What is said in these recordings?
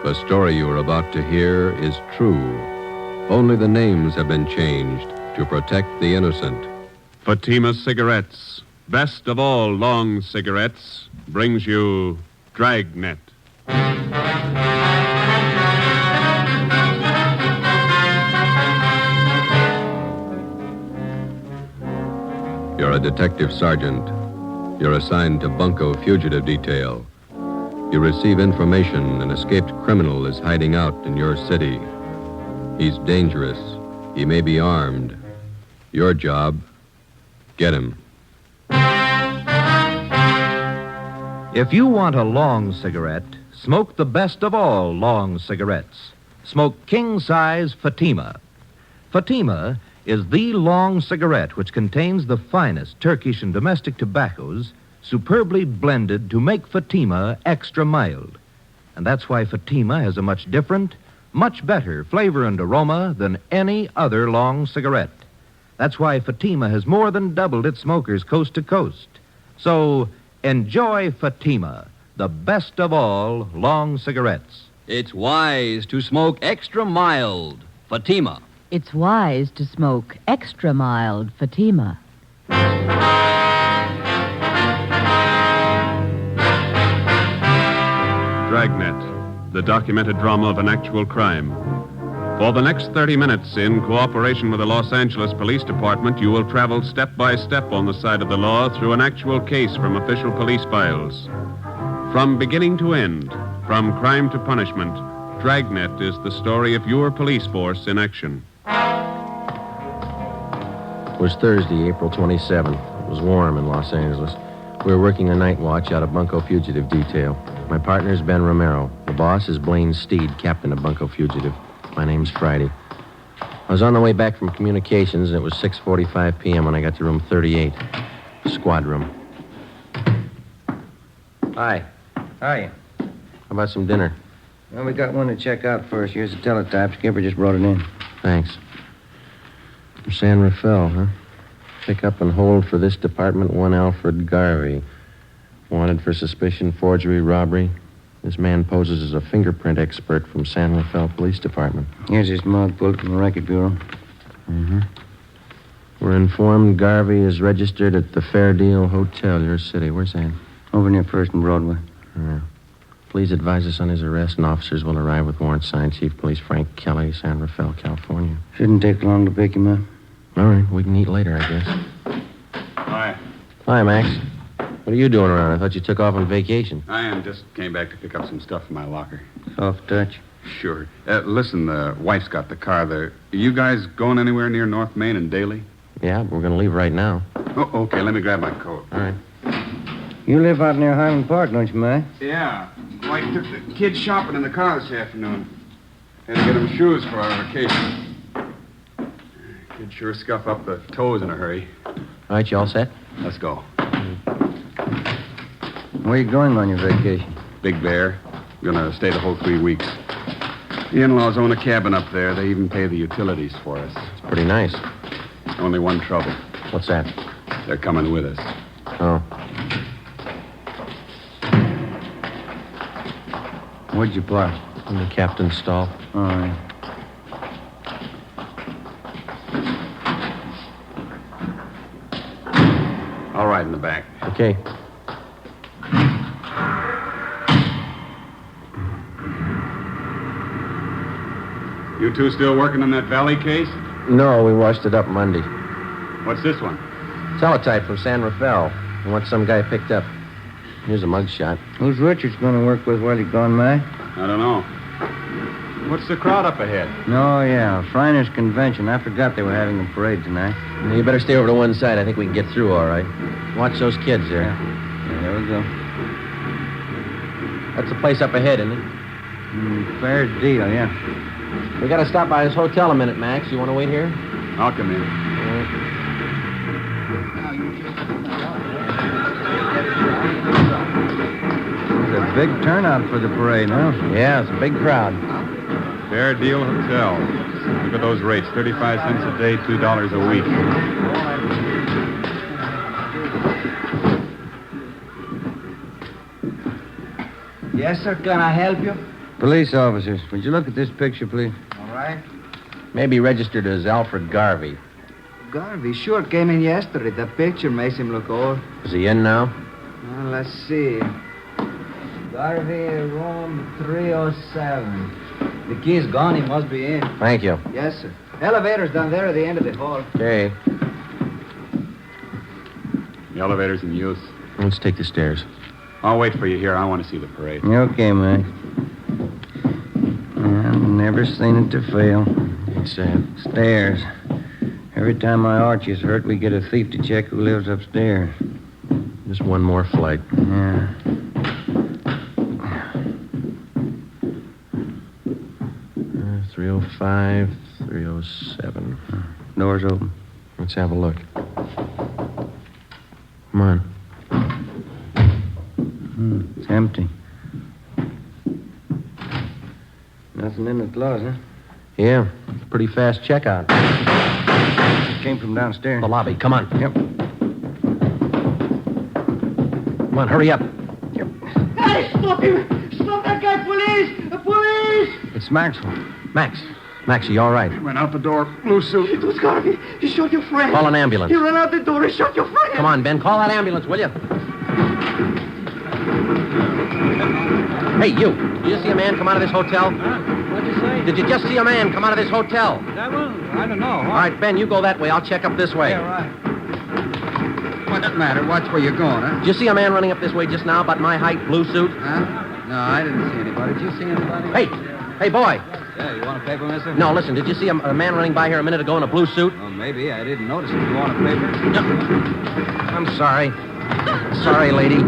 The story you are about to hear is true. Only the names have been changed to protect the innocent. Fatima Cigarettes, best of all long cigarettes, brings you Dragnet. You're a detective sergeant. You're assigned to Bunko Fugitive Detail. You receive information an escaped criminal is hiding out in your city. He's dangerous. He may be armed. Your job, get him. If you want a long cigarette, smoke the best of all long cigarettes. Smoke king-size Fatima. Fatima is the long cigarette which contains the finest Turkish and domestic tobaccos superbly blended to make Fatima extra mild. And that's why Fatima has a much different, much better flavor and aroma than any other long cigarette. That's why Fatima has more than doubled its smokers coast to coast. So enjoy Fatima, the best of all long cigarettes. It's wise to smoke extra mild Fatima. It's wise to smoke extra mild Fatima. Dragnet, the documented drama of an actual crime. For the next 30 minutes, in cooperation with the Los Angeles Police Department, you will travel step by step on the side of the law through an actual case from official police files. From beginning to end, from crime to punishment, Dragnet is the story of your police force in action. It was Thursday, April 27th. It was warm in Los Angeles. We were working a night watch out of Bunko Fugitive Detail. My partner's Ben Romero. The boss is Blaine Steed, captain of Bunko Fugitive. My name's Friday. I was on the way back from communications, and it was 6:45 p.m. when I got to room 38, squad room. Hi. How are you? How about some dinner? Well, we got one to check out first. Here's the teletype. Skipper just brought it in. Thanks. From San Rafael, huh? Pick up and hold for this department one Alfred Garvey. Wanted for suspicion, forgery, robbery. This man poses as a fingerprint expert from San Rafael Police Department. Here's his mug pulled from the Record Bureau. Mm-hmm. We're informed Garvey is registered at the Fair Deal Hotel, your city. Where's that? Over near First and Broadway. Yeah. Please advise us on his arrest, and officers will arrive with warrant signed. Chief Police Frank Kelly, San Rafael, California. Shouldn't take long to pick him up. All right, we can eat later, I guess. Hi. Hi, Max. What are you doing around? I thought you took off on vacation. I am. Just came back to pick up some stuff in my locker. Soft touch. Sure. Listen, the wife's got the car there. Are you guys going anywhere near North Main and Daly? Yeah, but we're going to leave right now. Oh, okay. Let me grab my coat. All right. You live out near Highland Park, don't you, Max? Yeah. Well, I took the kids shopping in the car this afternoon. Had to get them shoes for our vacation. Kids sure scuff up the toes in a hurry. All right, you all set? Let's go. Where are you going on your vacation? Big Bear. Gonna stay the whole 3 weeks. The in-laws own a cabin up there. They even pay the utilities for us. It's pretty nice. Only one trouble. What's that? They're coming with us. Oh. Where'd you park? In the captain's stall. All right. All right, in the back. Okay. You two still working on that Valley case? No, we washed it up Monday. What's this one? Teletype from San Rafael. And what some guy picked up. Here's a mugshot. Who's Richards going to work with while he's gone, Mac? I don't know. What's the crowd up ahead? No, yeah. Shriners Convention. I forgot they were having a parade tonight. You better stay over to one side. I think we can get through all right. Watch those kids there. Yeah, there we go. That's the place up ahead, isn't it? Fair deal, yeah. We got to stop by this hotel a minute, Max. You want to wait here? I'll come in. It's a big turnout for the parade, huh? Yeah, it's a big crowd. Fair Deal Hotel. Look at those rates. 35 cents a day, $2 a week. Yes, sir. Can I help you? Police officers, would you look at this picture, please? All right. Maybe registered as Alfred Garvey. Garvey sure came in yesterday. The picture makes him look old. Is he in now? Well, let's see. Garvey, room 307. The key's gone. He must be in. Thank you. Yes, sir. Elevator's down there at the end of the hall. Okay. The elevator's in use. Let's take the stairs. I'll wait for you here. I want to see the parade. Okay, Mac. I've never seen it to fail. It's, Stairs. Every time my arch is hurt, we get a thief to check who lives upstairs. just one more flight. Yeah. 305, 307. Door's open. Let's have a look. Come on. It's empty. Nothing in the closet. Yeah, pretty fast checkout. Came from downstairs. The lobby. Come on. Yep. Come on, hurry up. Hey, stop him! Stop that guy, police! The police! It's Maxwell. Max, are you all right? He went out the door, blue suit. It was Garvey. He shot your friend. Call an ambulance. He ran out the door and shot your friend. Come on, Ben. Call that ambulance, will you? Hey, you. Did you see a man come out of this hotel? What'd you say? Did you just see a man come out of this hotel? That one? I don't know. All right, Ben, you go that way. I'll check up this way. Yeah, right. What's the matter? Watch where you're going, huh? Did you see a man running up this way just now, about my height, blue suit? Huh? No, I didn't see anybody. Did you see anybody? Hey, boy. Yeah, you want a paper, mister? No, listen, did you see a man running by here a minute ago in a blue suit? Well, maybe. I didn't notice it. You want a paper? No. I'm sorry. Sorry, lady.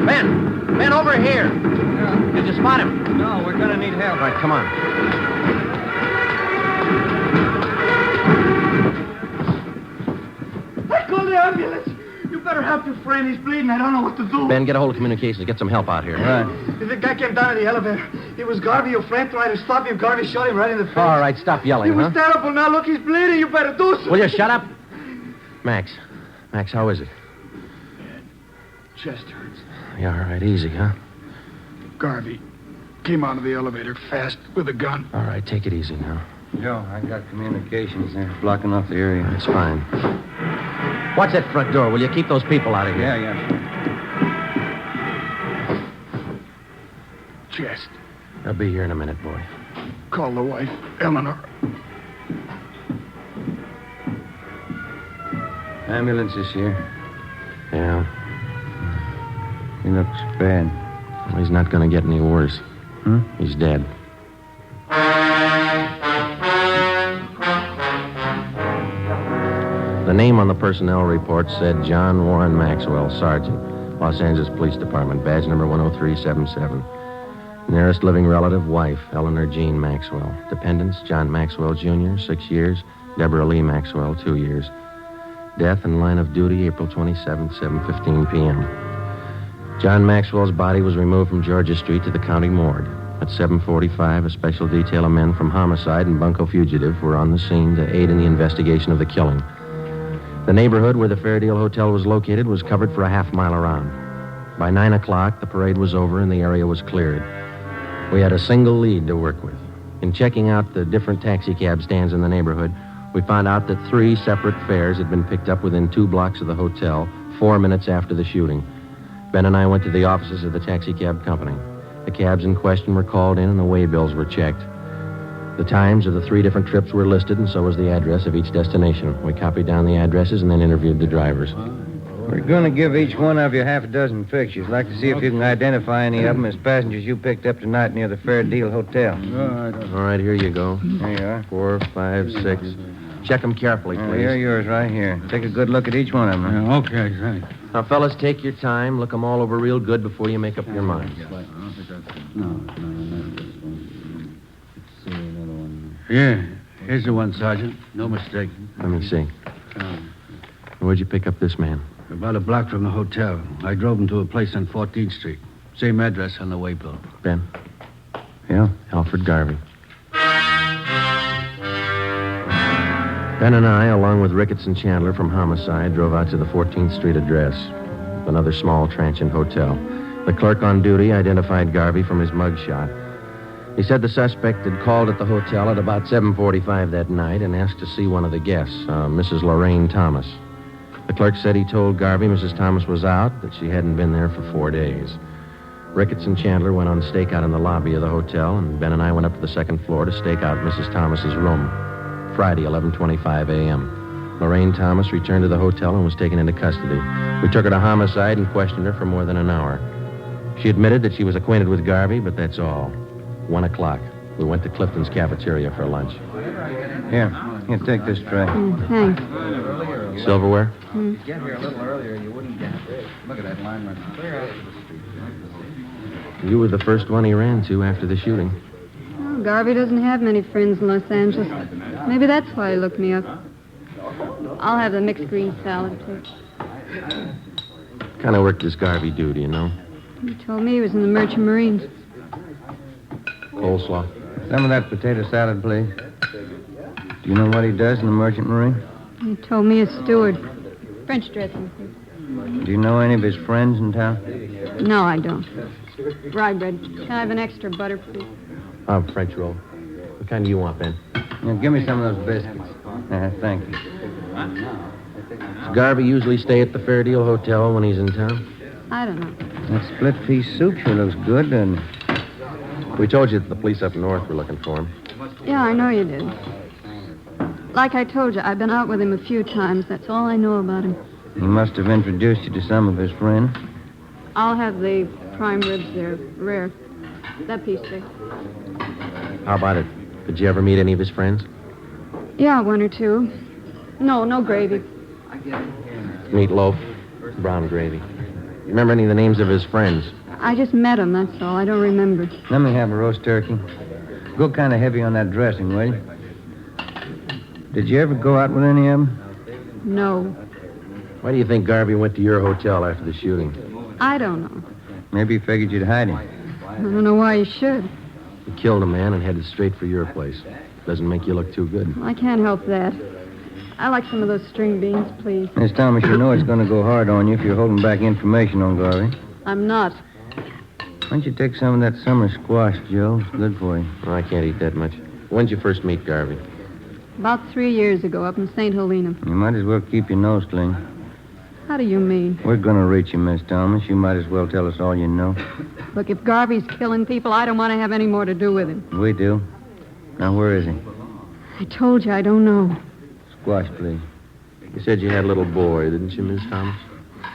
Ben, over here. Yeah. Did you spot him? No, we're gonna need help. All right, come on. I called the ambulance. You better help your friend. He's bleeding. I don't know what to do. Ben, get a hold of communications. Get some help out here. Right. The guy came down in the elevator. It was Garvey. Your friend tried to stop him. Garvey shot him right in the face. All right, stop yelling, He was huh? terrible. Now, look, he's bleeding. You better do something. Will you shut up? Max, how is it? Chest hurts. Yeah, all right, easy, huh? Garvey came out of the elevator fast with a gun. All right, take it easy now. Joe, I got communications there, blocking off the area. It's fine. Watch that front door, will you? Keep those people out of here. Yeah. Chest. I'll be here in a minute, boy. Call the wife, Eleanor. Ambulance is here. Yeah, He looks bad. well, he's not going to get any worse. Hmm? He's dead. The name on the personnel report said John Warren Maxwell, Sergeant, Los Angeles Police Department, badge number 10377. Nearest living relative, wife, Eleanor Jean Maxwell. Dependents, John Maxwell, Jr., 6 years. Deborah Lee Maxwell, 2 years. Death in line of duty, April 27th, 7:15 p.m. John Maxwell's body was removed from Georgia Street to the county morgue. At 7:45, a special detail of men from homicide and bunco fugitive were on the scene to aid in the investigation of the killing. The neighborhood where the Fairdale Hotel was located was covered for a half mile around. By 9 o'clock, the parade was over and the area was cleared. We had a single lead to work with. In checking out the different taxicab stands in the neighborhood, we found out that 3 separate fares had been picked up within 2 blocks of the hotel 4 minutes after the shooting. Ben and I went to the offices of the taxicab company. The cabs in question were called in and the waybills were checked. The times of the 3 different trips were listed, and so was the address of each destination. We copied down the addresses and then interviewed the drivers. We're going to give each one of you half a dozen pictures. Like to see if you can identify any of them as passengers you picked up tonight near the Fairdale Hotel. All right, here you go. There you are. 4, 5, 6. Check them carefully, please. Here are yours right here. Take a good look at each one of them. Huh? Okay, thanks. Now, fellas, take your time. Look them all over real good before you make up your mind. Yeah, here's the one, Sergeant. No mistake. Let me see. Where'd you pick up this man? About a block from the hotel. I drove him to a place on 14th Street. Same address on the waybill. Ben? Yeah? Alfred Garvey. Ben and I, along with Ricketts and Chandler from Homicide, drove out to the 14th Street address, another small transient hotel. The clerk on duty identified Garvey from his mugshot. He said the suspect had called at the hotel at about 7:45 that night and asked to see one of the guests, Mrs. Lorraine Thomas. The clerk said he told Garvey Mrs. Thomas was out, that she hadn't been there for 4 days. Ricketts and Chandler went on stakeout in the lobby of the hotel, and Ben and I went up to the second floor to stake out Mrs. Thomas's room. Friday, 11:25 a.m. Lorraine Thomas returned to the hotel and was taken into custody. We took her to homicide and questioned her for more than an hour. She admitted that she was acquainted with Garvey, but that's all. 1 o'clock. We went to Clifton's cafeteria for lunch. Here, take this tray. Thanks. Silverware? Get here a little earlier, you wouldn't get it. Look at that line running clear out to the street. You were the first one he ran to after the shooting. Oh, Garvey doesn't have many friends in Los Angeles. Maybe that's why he looked me up. I'll have the mixed green salad, please. What kind of work does Garvey do, do you know? He told me he was in the Merchant Marines. Coleslaw. Some of that potato salad, please. Do you know what he does in the Merchant Marine? He told me he's steward. French dressing, please. Do you know any of his friends in town? No, I don't. Rye bread. Can I have an extra butter, please? French roll. What kind do you want, Ben? Now, give me some of those biscuits. Thank you. Does Garvey usually stay at the Fair Deal Hotel when he's in town? I don't know. That split pea soup sure looks good, doesn't it? We told you that the police up north were looking for him. Yeah, I know you did. Like I told you, I've been out with him a few times. That's all I know about him. He must have introduced you to some of his friends. I'll have the prime ribs there, rare. That piece there. How about it? Did you ever meet any of his friends? Yeah, one or two. No gravy. Meatloaf, brown gravy. You remember any of the names of his friends? I just met him, that's all. I don't remember. Let me have a roast turkey. Go kind of heavy on that dressing, will you? Did you ever go out with any of them? No. Why do you think Garvey went to your hotel after the shooting? I don't know. Maybe he figured you'd hide him. I don't know why you should. He killed a man and headed straight for your place. Doesn't make you look too good. I can't help that. I like some of those string beans, please. Miss Thomas, you know it's going to go hard on you if you're holding back information on Garvey. I'm not. Why don't you take some of that summer squash, Joe? It's good for you. Oh, I can't eat that much. When'd you first meet Garvey? About 3 years ago, up in St. Helena. You might as well keep your nose clean. How do you mean? We're going to reach you, Miss Thomas. You might as well tell us all you know. Look, if Garvey's killing people, I don't want to have any more to do with him. We do. Now, where is he? I told you I don't know. Squash, please. You said you had a little boy, didn't you, Miss Thomas?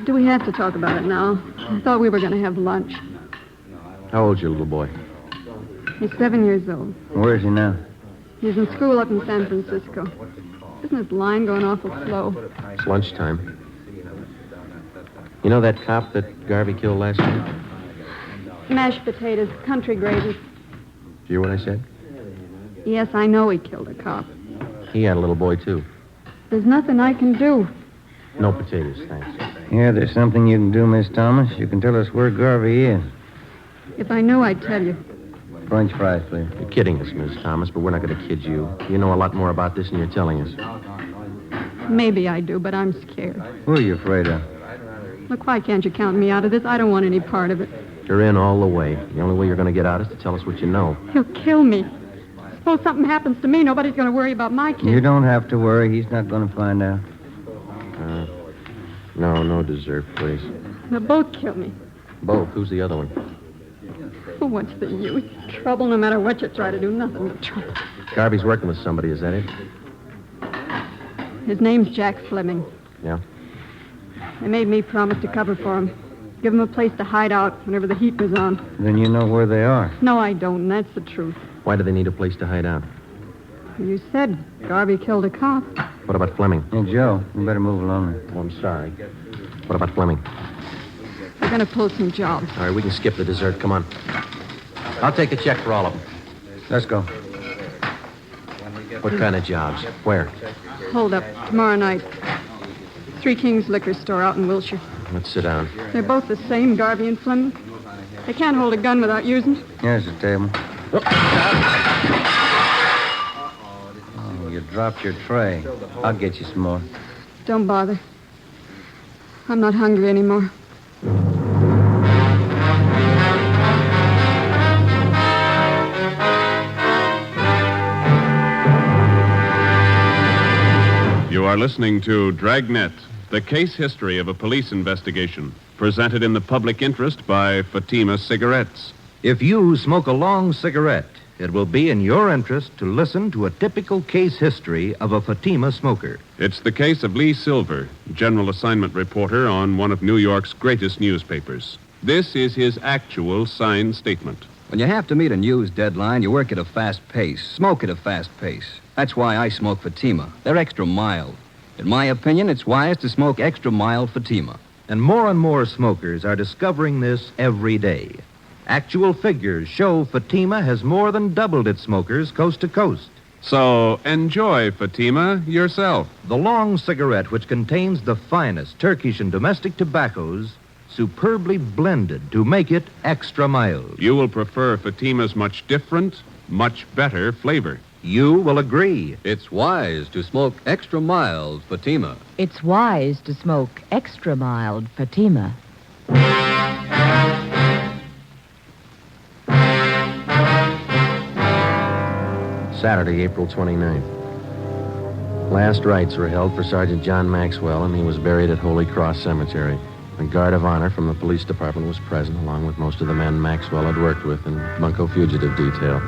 Do we have to talk about it now? I thought we were going to have lunch. How old's your little boy? He's 7 years old. Where is he now? He's in school up in San Francisco. Isn't his line going awful slow? It's lunchtime. You know that cop that Garvey killed last night? Mashed potatoes, country gravy. Did you hear what I said? Yes, I know he killed a cop. He had a little boy, too. There's nothing I can do. No potatoes, thanks. Yeah, there's something you can do, Miss Thomas. You can tell us where Garvey is. If I knew, I'd tell you. French fries, please. You're kidding us, Miss Thomas, but we're not going to kid you. You know a lot more about this than you're telling us. Maybe I do, but I'm scared. Who are you afraid of? Look, why can't you count me out of this? I don't want any part of it. You're in all the way. The only way you're going to get out is to tell us what you know. He'll kill me. Suppose something happens to me, nobody's going to worry about my kid. You don't have to worry. He's not going to find out. No dessert, please. They'll both kill me. Both? Who's the other one? Well, what's the use? Trouble, no matter what you try to do, nothing but trouble. Garvey's working with somebody, is that it? His name's Jack Fleming. Yeah? They made me promise to cover for him. Give him a place to hide out whenever the heat was on. Then you know where they are. No, I don't, and that's the truth. Why do they need a place to hide out? You said Garvey killed a cop. What about Fleming? Hey, Joe, you better move along. Oh, I'm sorry. What about Fleming? They're going to pull some jobs. All right, we can skip the dessert. Come on. I'll take a check for all of them. Let's go. What kind of jobs? Where? Hold up. Tomorrow night. Three Kings Liquor Store out in Wilshire. Let's sit down. They're both the same, Garvey and Fleming. They can't hold a gun without using it. Here's the table. Oh, you dropped your tray. I'll get you some more. Don't bother. I'm not hungry anymore. are listening to Dragnet, the case history of a police investigation, presented in the public interest by Fatima Cigarettes. If you smoke a long cigarette, it will be in your interest to listen to a typical case history of a Fatima smoker. It's the case of Lee Silver, general assignment reporter on one of New York's greatest newspapers. This is his actual signed statement. When you have to meet a news deadline, you work at a fast pace, smoke at a fast pace. That's why I smoke Fatima. They're extra mild. In my opinion, it's wise to smoke extra mild Fatima. And more smokers are discovering this every day. Actual figures show Fatima has more than doubled its smokers coast to coast. So enjoy Fatima yourself. The long cigarette, which contains the finest Turkish and domestic tobaccos, superbly blended to make it extra mild. You will prefer Fatima's much different, much better flavor. You will agree. It's wise to smoke extra mild Fatima. It's wise to smoke extra mild Fatima. Saturday, April 29th. Last rites were held for Sergeant John Maxwell, and he was buried at Holy Cross Cemetery. A guard of honor from the police department was present, along with most of the men Maxwell had worked with in Bunko Fugitive Detail.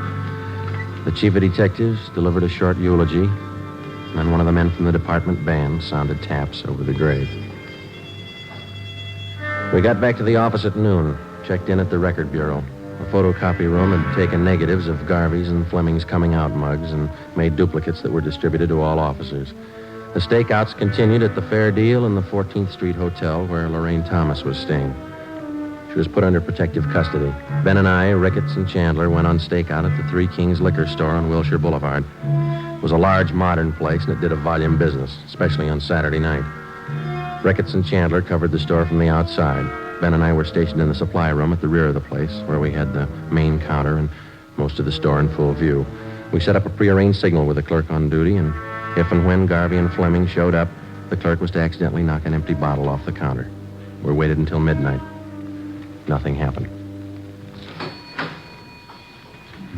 The chief of detectives delivered a short eulogy, and then one of the men from the department band sounded taps over the grave. We got back to the office at noon, checked in at the record bureau. The photocopy room had taken negatives of Garvey's and Fleming's coming out mugs and made duplicates that were distributed to all officers. The stakeouts continued at the Fair Deal and the 14th Street Hotel where Lorraine Thomas was staying. She was put under protective custody. Ben and I, Ricketts and Chandler, went on stakeout at the Three Kings Liquor Store on Wilshire Boulevard. It was a large, modern place, and it did a volume business, especially on Saturday night. Ricketts and Chandler covered the store from the outside. Ben and I were stationed in the supply room at the rear of the place, where we had the main counter and most of the store in full view. We set up a prearranged signal with the clerk on duty, and if and when Garvey and Fleming showed up, the clerk was to accidentally knock an empty bottle off the counter. We waited until midnight. Nothing happened.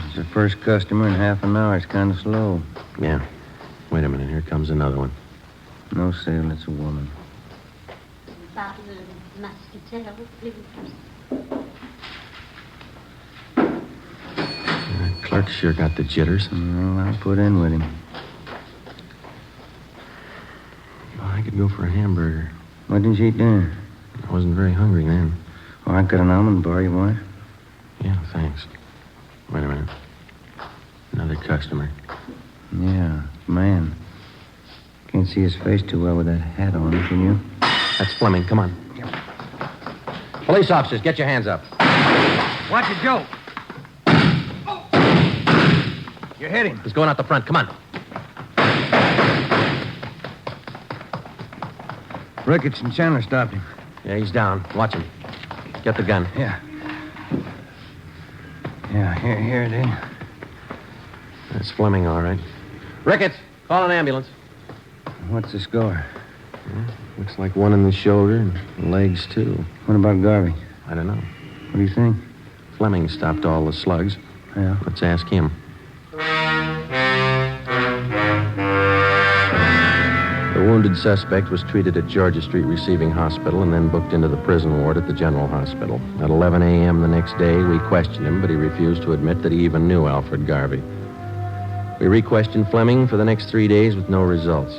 It's the first customer in half an hour. It's kind of slow. Yeah. Wait a minute. Here comes another one. No sale. It's a woman. Bottle of muscatel, please. The clerk sure got the jitters. Well, I'll put in with him. Well, I could go for a hamburger. Why didn't you eat dinner? I wasn't very hungry then. Oh, I got an almond bar. You want it? Yeah, thanks. Wait a minute. Another customer. Yeah, man. Can't see his face too well with that hat on, can you? That's Fleming. Come on. Police officers, get your hands up. Watch it, Joe. You're hitting. He's going out the front. Come on. Ricketts and Chandler stopped him. Yeah, he's down. Watch him. Get the gun. Yeah. Yeah, here it is. That's Fleming, all right. Ricketts, call an ambulance. What's the score? Looks like one in the shoulder and legs, too. What about Garvey? I don't know. What do you think? Fleming stopped all the slugs. Yeah. Let's ask him. The wounded suspect was treated at Georgia Street Receiving Hospital and then booked into the prison ward at the General Hospital. At 11 a.m. the next day, we questioned him, but he refused to admit that he even knew Alfred Garvey. We re-questioned Fleming for the next 3 days with no results.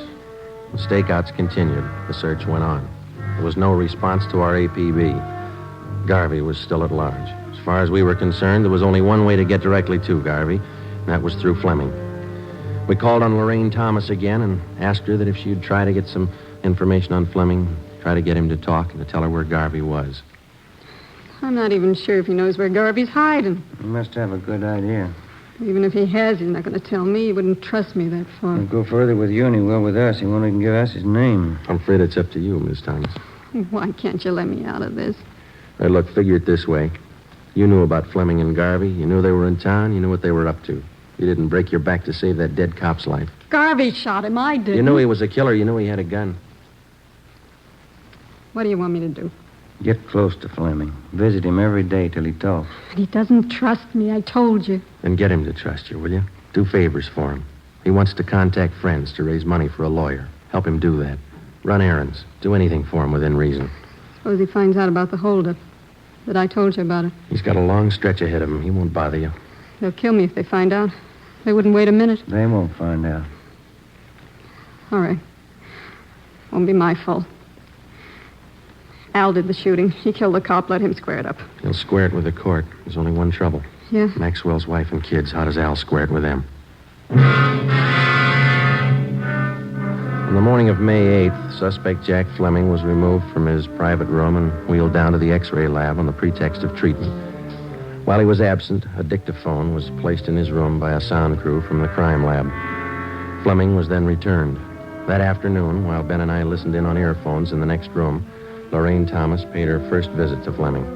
The stakeouts continued. The search went on. There was no response to our APB. Garvey was still at large. As far as we were concerned, there was only one way to get directly to Garvey, and that was through Fleming. We called on Lorraine Thomas again and asked her that if she'd try to get some information on Fleming, try to get him to talk and to tell her where Garvey was. I'm not even sure if he knows where Garvey's hiding. He must have a good idea. Even if he has, he's not going to tell me. He wouldn't trust me that far. He'll go further with you than he will with us. He won't even give us his name. I'm afraid it's up to you, Miss Thomas. Why can't you let me out of this? Hey, look, figure it this way. You knew about Fleming and Garvey. You knew they were in town. You knew what they were up to. You didn't break your back to save that dead cop's life. Garvey shot him. I didn't. You knew he was a killer. You knew he had a gun. What do you want me to do? Get close to Fleming. Visit him every day till he talks. But he doesn't trust me. I told you. Then get him to trust you, will you? Do favors for him. He wants to contact friends to raise money for a lawyer. Help him do that. Run errands. Do anything for him within reason. Suppose he finds out about the holdup. That I told you about it. He's got a long stretch ahead of him. He won't bother you. They'll kill me if they find out. They wouldn't wait a minute. They won't find out. All right. Won't be my fault. Al did the shooting. He killed the cop. Let him square it up. He'll square it with the court. There's only one trouble. Yeah? Maxwell's wife and kids. How does Al square it with them? On the morning of May 8th, suspect Jack Fleming was removed from his private room and wheeled down to the X-ray lab on the pretext of treatment. While he was absent, a dictaphone was placed in his room by a sound crew from the crime lab. Fleming was then returned. That afternoon, while Ben and I listened in on earphones in the next room, Lorraine Thomas paid her first visit to Fleming.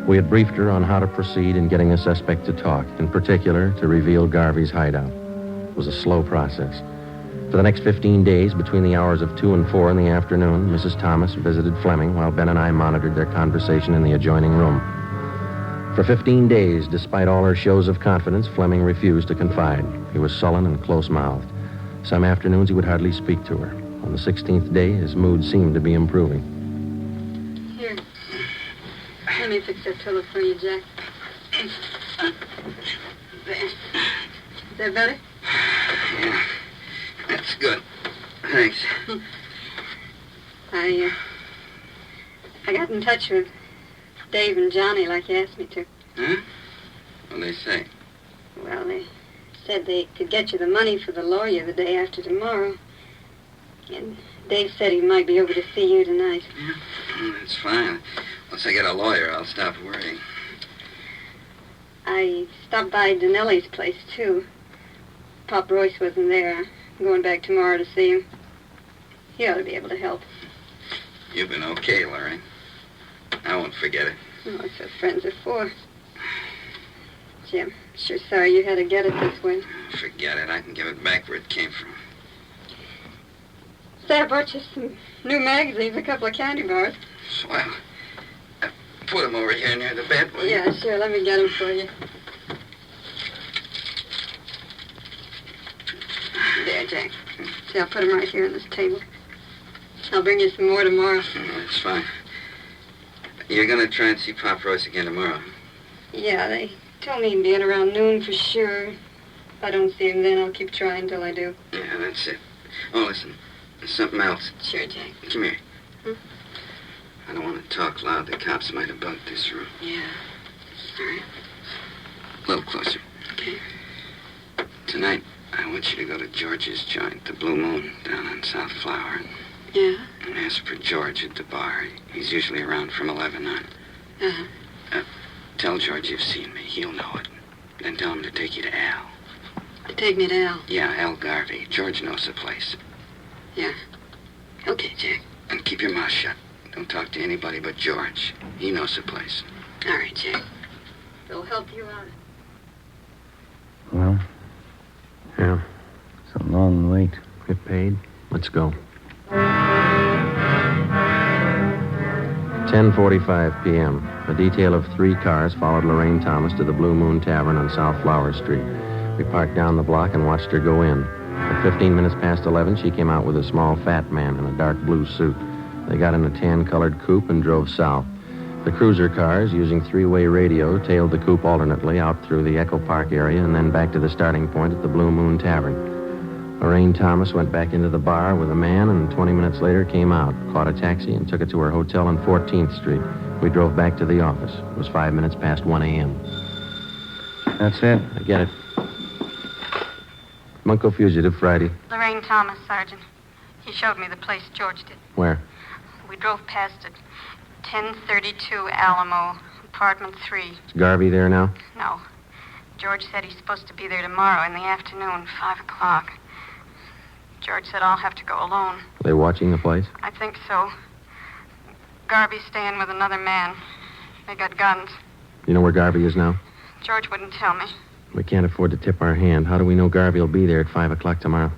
We had briefed her on how to proceed in getting the suspect to talk, in particular, to reveal Garvey's hideout. It was a slow process. For the next 15 days, between the hours of 2 and 4 in the afternoon, Mrs. Thomas visited Fleming while Ben and I monitored their conversation in the adjoining room. For 15 days, despite all her shows of confidence, Fleming refused to confide. He was sullen and close-mouthed. Some afternoons, he would hardly speak to her. On the 16th day, his mood seemed to be improving. Here. Let me fix that pillow for you, Jack. There. Is that better? Yeah. That's good. Thanks. I got in touch with Dave and Johnny like you asked me to. Huh? What'd they say? Well, they said they could get you the money for the lawyer the day after tomorrow. And Dave said he might be over to see you tonight. Yeah. Oh, that's fine. Once I get a lawyer, I'll stop worrying. I stopped by Danelli's place, too. Pop Royce wasn't there. I'm going back tomorrow to see him. He ought to be able to help. You've been okay, Larry. I won't forget it. Oh, that's what friends are for. Gee, I'm sure sorry you had to get it this way. Forget it. I can give it back where it came from. Say, I brought you some new magazines, a couple of candy bars. Swell. Put them over here near the bed, will you? Yeah, sure. Let me get them for you. There, Jack. See, I'll put them right here on this table. I'll bring you some more tomorrow. Oh, that's fine. You're going to try and see Pop Royce again tomorrow? Yeah, they told me he'd be in around noon for sure. If I don't see him then, I'll keep trying till I do. Yeah, that's it. Oh, listen. There's something else. Sure, Jack. Come here. Hmm? I don't want to talk loud. The cops might have bugged this room. Yeah. All right. A little closer. Okay. Tonight, I want you to go to George's joint, the Blue Moon, down on South Flower. Yeah? And ask for George at the bar. He's usually around from 11 on. Uh-huh. Tell George you've seen me. He'll know it. Then tell him to take you to Al. To take me to Al? Yeah, Al Garvey. George knows the place. Yeah. Okay, Jack. And keep your mouth shut. Don't talk to anybody but George. He knows the place. All right, Jack. They'll help you out. Well? Yeah. It's a long wait. Get paid? Let's go. 10:45 p.m. A detail of 3 cars followed Lorraine Thomas to the Blue Moon Tavern on South Flower Street. We parked down the block and watched her go in. At 15 minutes past 11, she came out with a small fat man in a dark blue suit. They got in a tan-colored coupe and drove south. The cruiser cars, using 3-way radio, tailed the coupe alternately out through the Echo Park area and then back to the starting point at the Blue Moon Tavern. Lorraine Thomas went back into the bar with a man and 20 minutes later came out, caught a taxi, and took it to her hotel on 14th Street. We drove back to the office. It was 5 minutes past 1 a.m. That's it? I get it. Bunko fugitive, Friday. Lorraine Thomas, Sergeant. He showed me the place George did. Where? We drove past it. 1032 Alamo, apartment 3. Is Garvey there now? No. George said he's supposed to be there tomorrow in the afternoon, 5 o'clock. George said I'll have to go alone. Are they watching the place? I think so. Garvey's staying with another man. They got guns. You know where Garvey is now? George wouldn't tell me. We can't afford to tip our hand. How do we know Garvey will be there at 5 o'clock tomorrow?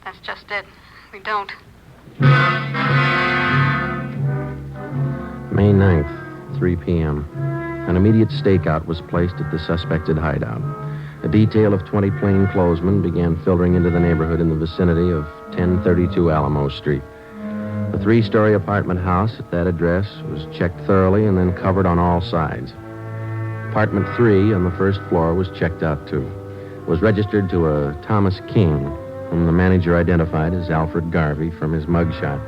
That's just it. We don't. May 9th, 3 p.m. An immediate stakeout was placed at the suspected hideout. A detail of 20 plainclothesmen began filtering into the neighborhood in the vicinity of 1032 Alamo Street. The 3-story apartment house at that address was checked thoroughly and then covered on all sides. Apartment 3 on the first floor was checked out, too. It was registered to a Thomas King, whom the manager identified as Alfred Garvey from his mugshot.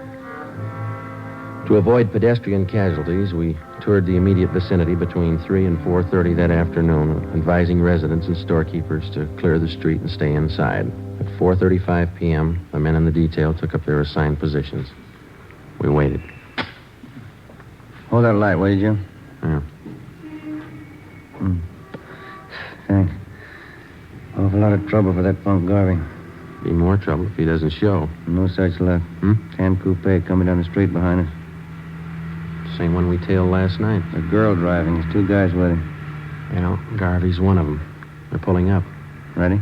To avoid pedestrian casualties, we toured the immediate vicinity between 3 and 4:30 that afternoon, advising residents and storekeepers to clear the street and stay inside. At 4:35 p.m., the men in the detail took up their assigned positions. We waited. Hold that light, will you, Jim? Yeah. Thanks. Awful lot of trouble for that punk Garvey. Be more trouble if he doesn't show. No such luck. Tan coupe coming down the street behind us. Same one we tailed last night. A girl driving. There's 2 guys with him. Yeah, Garvey's one of them. They're pulling up. Ready?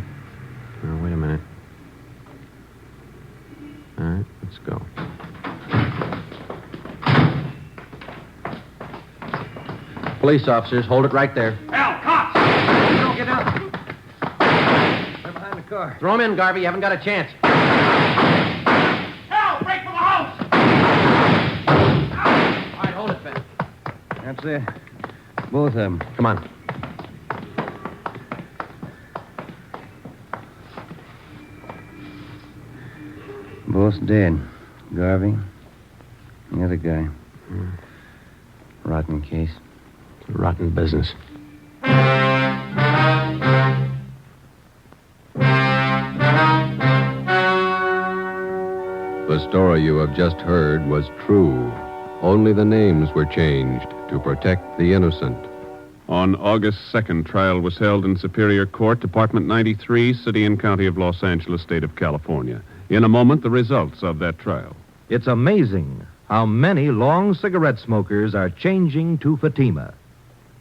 Oh, wait a minute. All right, let's go. Police officers, hold it right there. Hell, cops! Don't get down. They're behind the car. Throw him in, Garvey. You haven't got a chance. Hell, break for the house! All right, hold it, Ben. That's it. Both of them. Come on. Both dead. Garvey. The other guy. Rotten case. Rotten business. The story you have just heard was true. Only the names were changed to protect the innocent. On August 2nd, trial was held in Superior Court, Department 93, City and County of Los Angeles, State of California. In a moment, the results of that trial. It's amazing how many long cigarette smokers are changing to Fatima.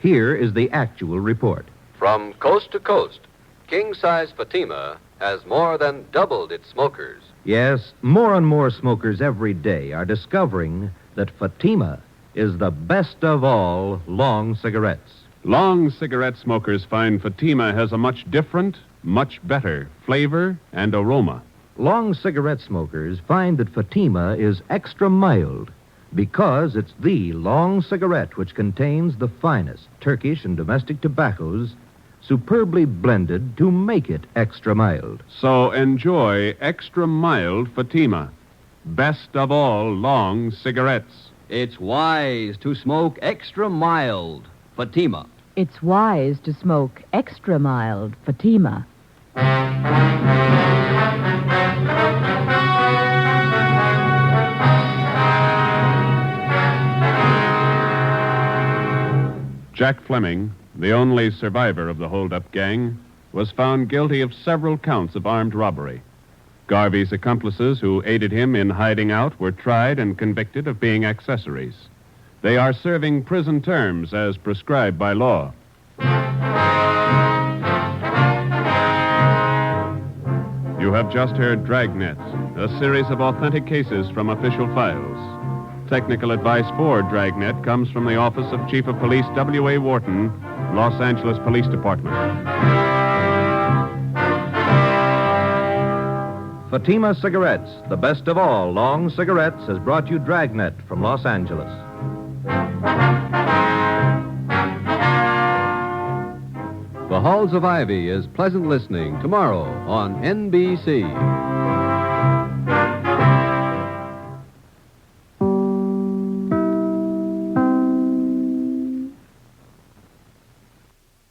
Here is the actual report. From coast to coast, king-size Fatima has more than doubled its smokers. Yes, more and more smokers every day are discovering that Fatima is the best of all long cigarettes. Long cigarette smokers find Fatima has a much different, much better flavor and aroma. Long cigarette smokers find that Fatima is extra mild because it's the long cigarette which contains the finest Turkish and domestic tobaccos superbly blended to make it extra mild. So enjoy extra mild Fatima. Best of all long cigarettes. It's wise to smoke extra mild Fatima. It's wise to smoke extra mild Fatima. Jack Fleming, the only survivor of the hold-up gang, was found guilty of several counts of armed robbery. Garvey's accomplices who aided him in hiding out were tried and convicted of being accessories. They are serving prison terms as prescribed by law. You have just heard Dragnet, a series of authentic cases from official files. Technical advice for Dragnet comes from the Office of Chief of Police W.A. Wharton, Los Angeles Police Department. Fatima Cigarettes, the best of all long cigarettes, has brought you Dragnet from Los Angeles. The Halls of Ivy is pleasant listening tomorrow on NBC.